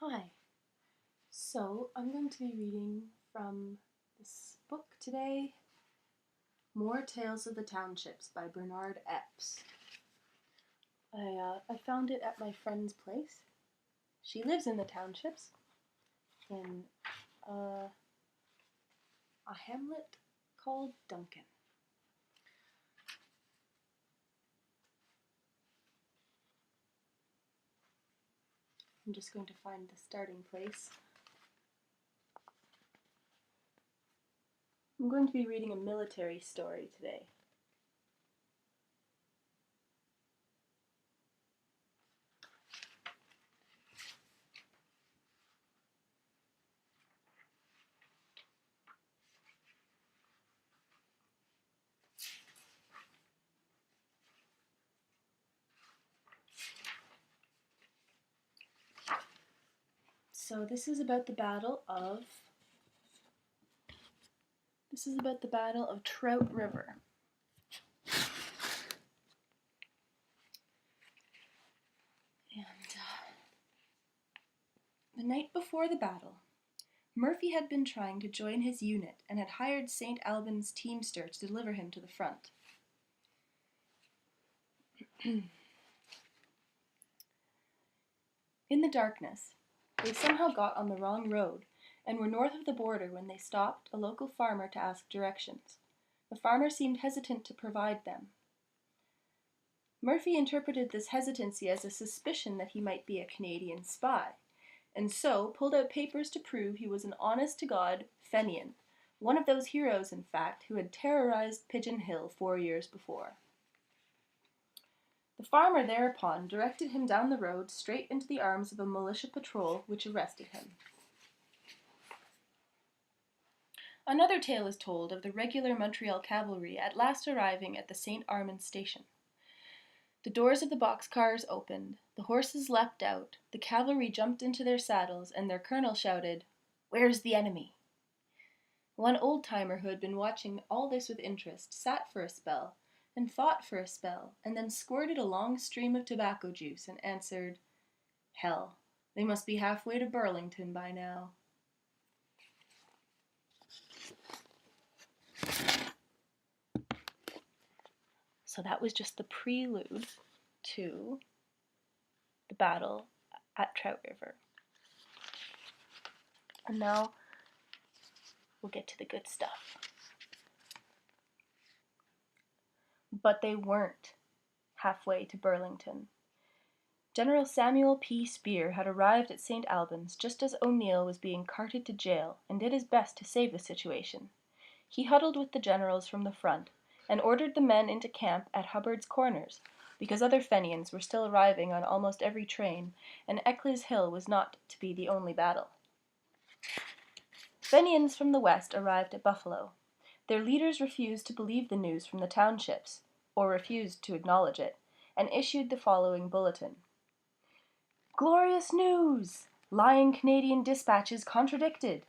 Hi. So, I'm going to be reading from this book today, More Tales of the Townships by Bernard Epps. I found it at my friend's place. She lives in the Townships, in a hamlet called Duncan. I'm just going to find the starting place. I'm going to be reading a military story today. So this is about the Battle of Trout River. And the night before the battle, Murphy had been trying to join his unit and had hired St. Albans' teamster to deliver him to the front. In the darkness, they somehow got on the wrong road and were north of the border when they stopped a local farmer to ask directions. The farmer seemed hesitant to provide them. Murphy interpreted this hesitancy as a suspicion that he might be a Canadian spy, and so pulled out papers to prove he was an honest-to-God Fenian, one of those heroes, in fact, who had terrorized Pigeon Hill 4 years before. The farmer thereupon directed him down the road straight into the arms of a militia patrol, which arrested him. Another tale is told of the regular Montreal cavalry at last arriving at the St. Armand station. The doors of the boxcars opened, the horses leapt out, the cavalry jumped into their saddles, and their colonel shouted, "Where's the enemy?" One old-timer who had been watching all this with interest sat for a spell, and thought for a spell, and then squirted a long stream of tobacco juice and answered, "Hell, they must be halfway to Burlington by now." So that was just the prelude to the battle at Trout River. And now we'll get to the good stuff. But they weren't halfway to Burlington. General Samuel P. Spear had arrived at St. Albans just as O'Neill was being carted to jail and did his best to save the situation. He huddled with the generals from the front and ordered the men into camp at Hubbard's Corners, because other Fenians were still arriving on almost every train, and Eccles Hill was not to be the only battle. Fenians from the west arrived at Buffalo. Their leaders refused to believe the news from the Townships, or refused to acknowledge it, and issued the following bulletin. "Glorious news! Lying Canadian dispatches contradicted.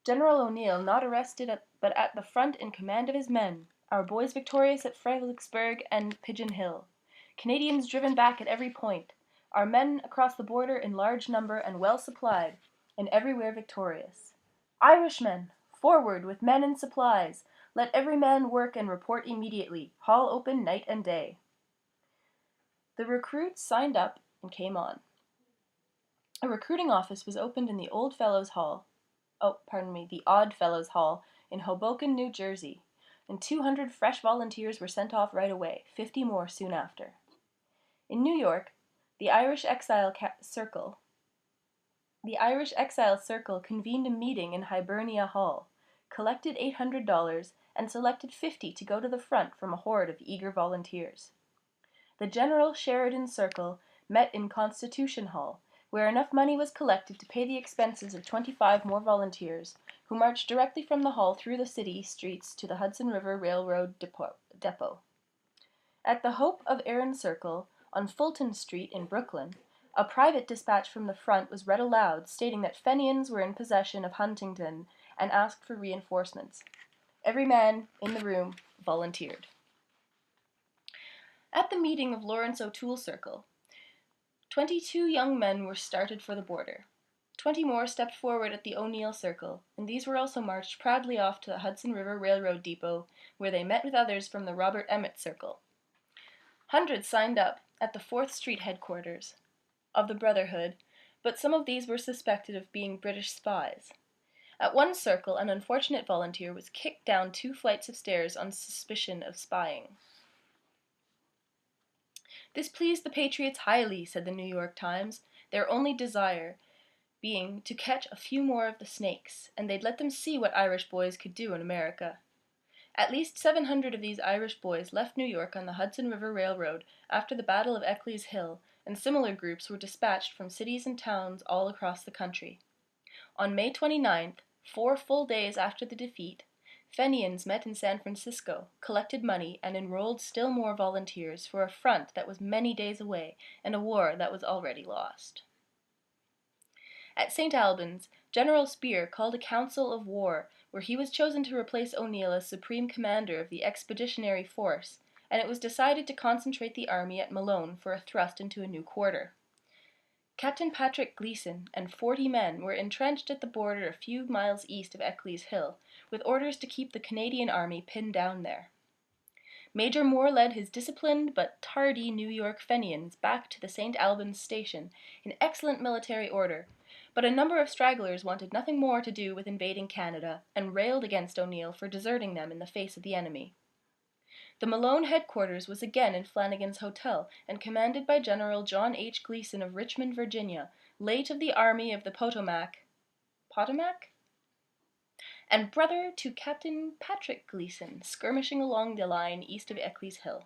General O'Neill not arrested but at the front in command of his men. Our boys victorious at Fredericksburg and Pigeon Hill. Canadians driven back at every point. Our men across the border in large number and well supplied, and everywhere victorious. Irishmen, forward with men and supplies. Let every man work and report immediately. Hall open night and day." The recruits signed up and came on. A recruiting office was opened in the Odd Fellows Hall in Hoboken, New Jersey, and 200 fresh volunteers were sent off right away, 50 more soon after. In New York, the Irish Exile Circle convened a meeting in Hibernia Hall, collected $800, and selected 50 to go to the front from a horde of eager volunteers. The General Sheridan Circle met in Constitution Hall, where enough money was collected to pay the expenses of 25 more volunteers, who marched directly from the hall through the city streets to the Hudson River Railroad depot. At the Hope of Erin Circle, on Fulton Street in Brooklyn, a private dispatch from the front was read aloud, stating that Fenians were in possession of Huntington and asked for reinforcements. Every man in the room volunteered. At the meeting of Lawrence O'Toole Circle, 22 young men were started for the border. 20 more stepped forward at the O'Neill Circle, and these were also marched proudly off to the Hudson River Railroad depot, where they met with others from the Robert Emmet Circle. Hundreds signed up at the 4th Street headquarters of the Brotherhood, but some of these were suspected of being British spies. At one circle, an unfortunate volunteer was kicked down 2 flights of stairs on suspicion of spying. This pleased the patriots highly, said the New York Times, their only desire being to catch a few more of the snakes, and they'd let them see what Irish boys could do in America. At least 700 of these Irish boys left New York on the Hudson River Railroad after the Battle of Eccles Hill, and similar groups were dispatched from cities and towns all across the country. On May 29th, 4 full days after the defeat, Fenians met in San Francisco, collected money, and enrolled still more volunteers for a front that was many days away and a war that was already lost. At St. Albans, General Spear called a council of war where he was chosen to replace O'Neill as supreme commander of the expeditionary force, and it was decided to concentrate the army at Malone for a thrust into a new quarter. Captain Patrick Gleason and 40 men were entrenched at the border a few miles east of Eccles Hill, with orders to keep the Canadian army pinned down there. Major Moore led his disciplined but tardy New York Fenians back to the St. Albans station in excellent military order, but a number of stragglers wanted nothing more to do with invading Canada and railed against O'Neill for deserting them in the face of the enemy. The Malone headquarters was again in Flanagan's Hotel and commanded by General John H. Gleason of Richmond, Virginia, late of the Army of the Potomac, and brother to Captain Patrick Gleason, skirmishing along the line east of Eccles Hill.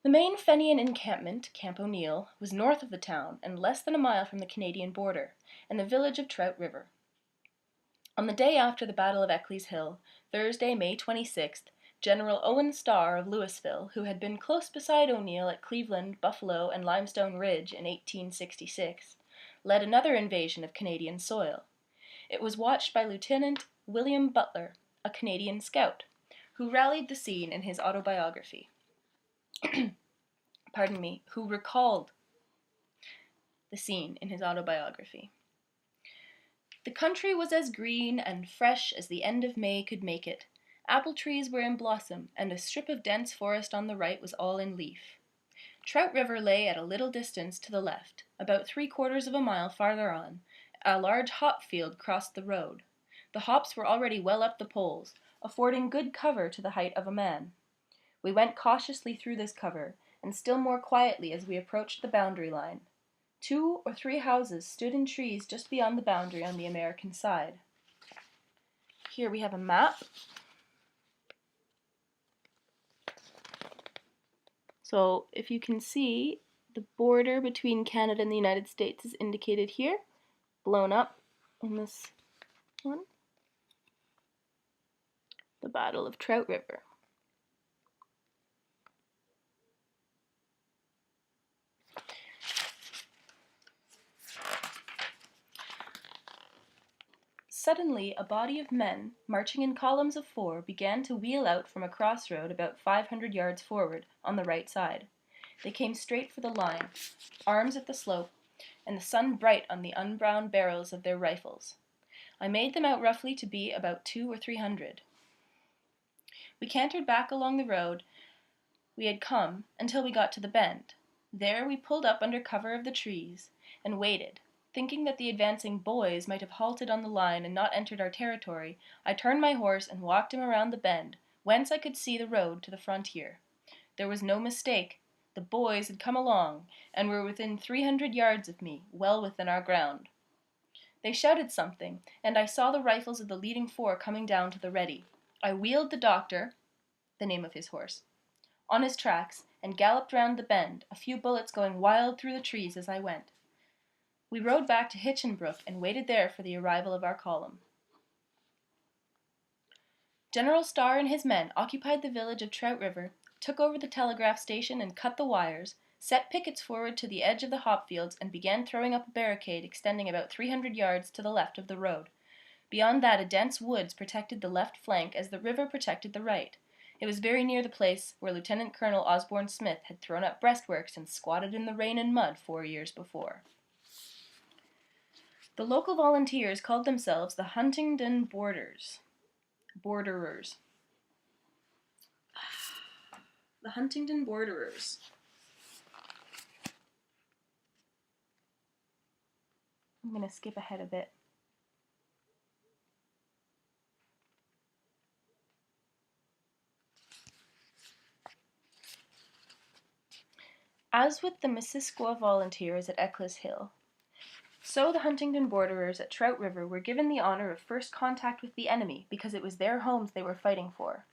The main Fenian encampment, Camp O'Neill, was north of the town and less than a mile from the Canadian border, and the village of Trout River. On the day after the Battle of Eccles Hill, Thursday, May 26th, General Owen Starr of Louisville, who had been close beside O'Neill at Cleveland, Buffalo, and Limestone Ridge in 1866, led another invasion of Canadian soil. It was watched by Lieutenant William Butler, a Canadian scout, who rallied the scene in his autobiography. Who recalled the scene in his autobiography. The country was as green and fresh as the end of May could make it. Apple trees were in blossom, and a strip of dense forest on the right was all in leaf. Trout River lay at a little distance to the left. About 3/4 of a mile farther on, a large hop field crossed the road. The hops were already well up the poles, affording good cover to the height of a man. We went cautiously through this cover, and still more quietly as we approached the boundary line. 2 or 3 houses stood in trees just beyond the boundary on the American side. Here we have a map. So if you can see, the border between Canada and the United States is indicated here, blown up in this one. The Battle of Trout River. Suddenly, a body of men, marching in columns of 4, began to wheel out from a crossroad about 500 yards forward, on the right side. They came straight for the line, arms at the slope, and the sun bright on the unbrowned barrels of their rifles. I made them out roughly to be about 200 or 300. We cantered back along the road we had come until we got to the bend. There we pulled up under cover of the trees and waited. Thinking that the advancing boys might have halted on the line and not entered our territory, I turned my horse and walked him around the bend, whence I could see the road to the frontier. There was no mistake. The boys had come along, and were within 300 yards of me, well within our ground. They shouted something, and I saw the rifles of the leading 4 coming down to the ready. I wheeled the doctor, the name of his horse, on his tracks, and galloped round the bend, a few bullets going wild through the trees as I went. We rode back to Hinchinbrook and waited there for the arrival of our column. General Starr and his men occupied the village of Trout River, took over the telegraph station and cut the wires, set pickets forward to the edge of the hop fields, and began throwing up a barricade extending about 300 yards to the left of the road. Beyond that a dense woods protected the left flank as the river protected the right. It was very near the place where Lieutenant Colonel Osborne Smith had thrown up breastworks and squatted in the rain and mud 4 years before. The local volunteers called themselves the Huntingdon Borderers. The Huntingdon Borderers. I'm going to skip ahead a bit. As with the Missisquoi volunteers at Eccles Hill, so the Huntingdon Borderers at Trout River were given the honor of first contact with the enemy because it was their homes they were fighting for.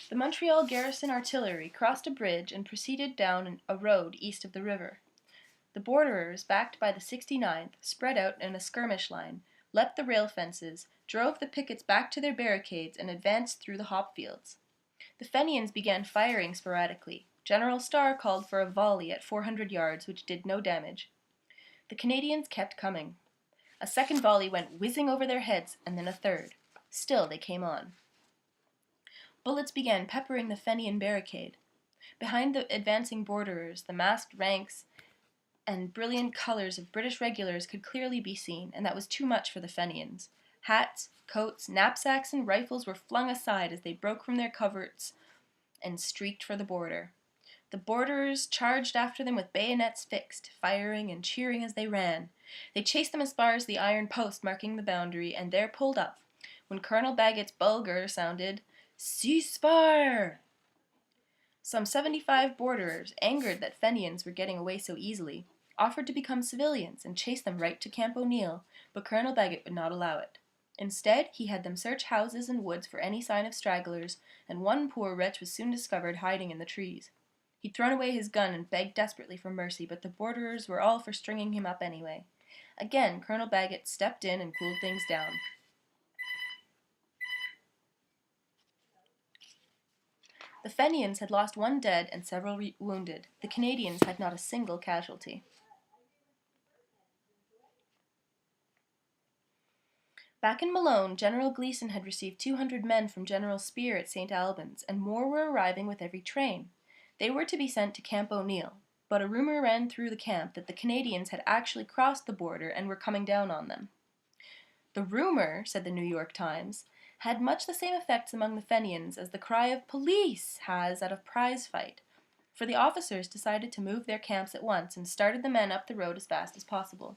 The Montreal Garrison artillery crossed a bridge and proceeded down a road east of the river. The Borderers, backed by the 69th, spread out in a skirmish line, leapt the rail fences, drove the pickets back to their barricades, and advanced through the hop fields. The Fenians began firing sporadically. General Starr called for a volley at 400 yards, which did no damage. The Canadians kept coming. A second volley went whizzing over their heads, and then a third. Still they came on. Bullets began peppering the Fenian barricade. Behind the advancing Borderers, the masked ranks and brilliant colors of British regulars could clearly be seen, and that was too much for the Fenians. Hats, coats, knapsacks, and rifles were flung aside as they broke from their coverts and streaked for the border. The Borderers charged after them with bayonets fixed, firing and cheering as they ran. They chased them as far as the iron post marking the boundary, and there pulled up, when Colonel Baggett's bulgur sounded, "Cease fire!" Some 75 Borderers, angered that Fenians were getting away so easily, offered to become civilians and chase them right to Camp O'Neill, but Colonel Baggett would not allow it. Instead, he had them search houses and woods for any sign of stragglers, and one poor wretch was soon discovered hiding in the trees. He'd thrown away his gun and begged desperately for mercy, but the Borderers were all for stringing him up anyway. Again, Colonel Baggett stepped in and cooled things down. The Fenians had lost one dead and several wounded. The Canadians had not a single casualty. Back in Malone, General Gleason had received 200 men from General Spear at St. Albans, and more were arriving with every train. They were to be sent to Camp O'Neill, but a rumor ran through the camp that the Canadians had actually crossed the border and were coming down on them. The rumor, said the New York Times, had much the same effects among the Fenians as the cry of "police" has at a prize fight, for the officers decided to move their camps at once and started the men up the road as fast as possible.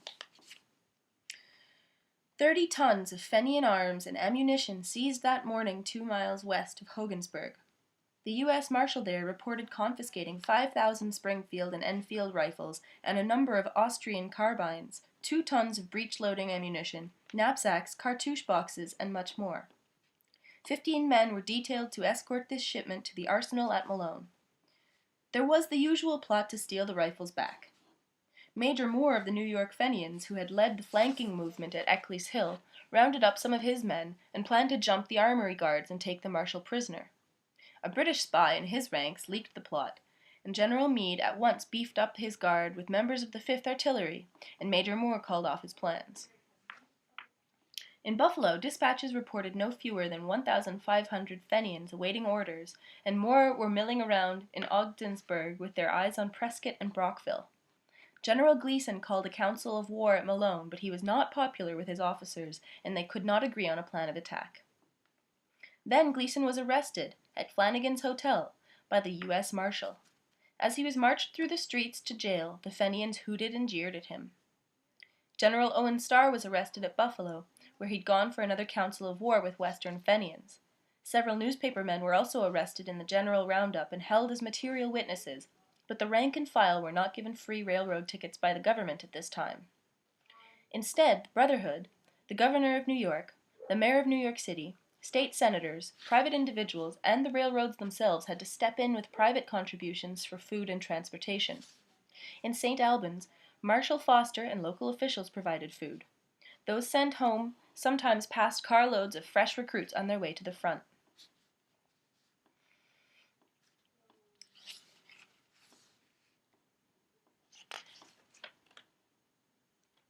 30 tons of Fenian arms and ammunition seized that morning 2 miles west of Hogansburg. The U.S. Marshal there reported confiscating 5,000 Springfield and Enfield rifles and a number of Austrian carbines, 2 tons of breech-loading ammunition, knapsacks, cartouche boxes, and much more. 15 men were detailed to escort this shipment to the arsenal at Malone. There was the usual plot to steal the rifles back. Major Moore of the New York Fenians, who had led the flanking movement at Eccles Hill, rounded up some of his men and planned to jump the armory guards and take the marshal prisoner. A British spy in his ranks leaked the plot, and General Meade at once beefed up his guard with members of the 5th Artillery, and Major Moore called off his plans. In Buffalo, dispatches reported no fewer than 1,500 Fenians awaiting orders, and more were milling around in Ogdensburg with their eyes on Prescott and Brockville. General Gleason called a council of war at Malone, but he was not popular with his officers, and they could not agree on a plan of attack. Then Gleason was arrested at Flanagan's Hotel by the U.S. Marshal. As he was marched through the streets to jail, the Fenians hooted and jeered at him. General Owen Starr was arrested at Buffalo, where he'd gone for another council of war with Western Fenians. Several newspaper men were also arrested in the general roundup and held as material witnesses, but the rank and file were not given free railroad tickets by the government at this time. Instead, the Brotherhood, the governor of New York, the mayor of New York City, state senators, private individuals, and the railroads themselves had to step in with private contributions for food and transportation. In St. Albans, Marshal Foster and local officials provided food. Those sent home sometimes passed carloads of fresh recruits on their way to the front.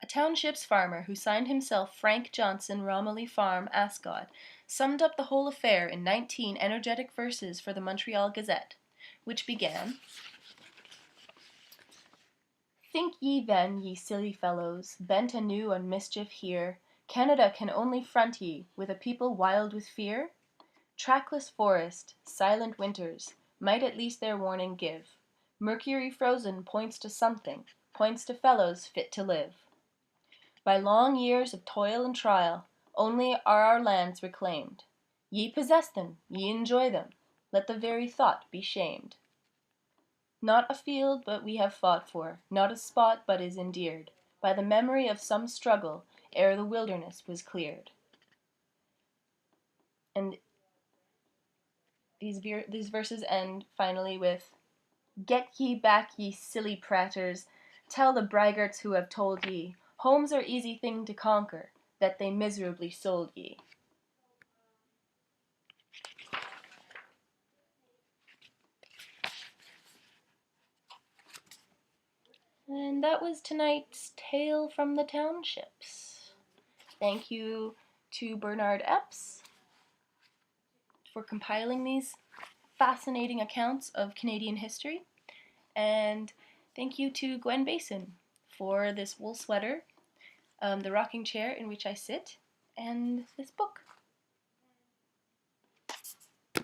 A Townships farmer who signed himself Frank Johnson, Romilly Farm, Ascot, summed up the whole affair in 19 energetic verses for the Montreal Gazette, which began, Think ye then, ye silly fellows, bent anew on mischief here, Canada can only front ye with a people wild with fear? Trackless forest, silent winters, might at least their warning give. Mercury frozen points to something, points to fellows fit to live. By long years of toil and trial, only are our lands reclaimed. Ye possess them, ye enjoy them, let the very thought be shamed. Not a field but we have fought for, not a spot but is endeared, by the memory of some struggle, ere the wilderness was cleared. And these verses end finally with, Get ye back, ye silly praters, tell the braggarts who have told ye, home's our easy thing to conquer, that they miserably sold ye. And that was tonight's Tale from the Townships. Thank you to Bernard Epps for compiling these fascinating accounts of Canadian history. And thank you to Gwen Basin for this wool sweater, the rocking chair in which I sit, and this book.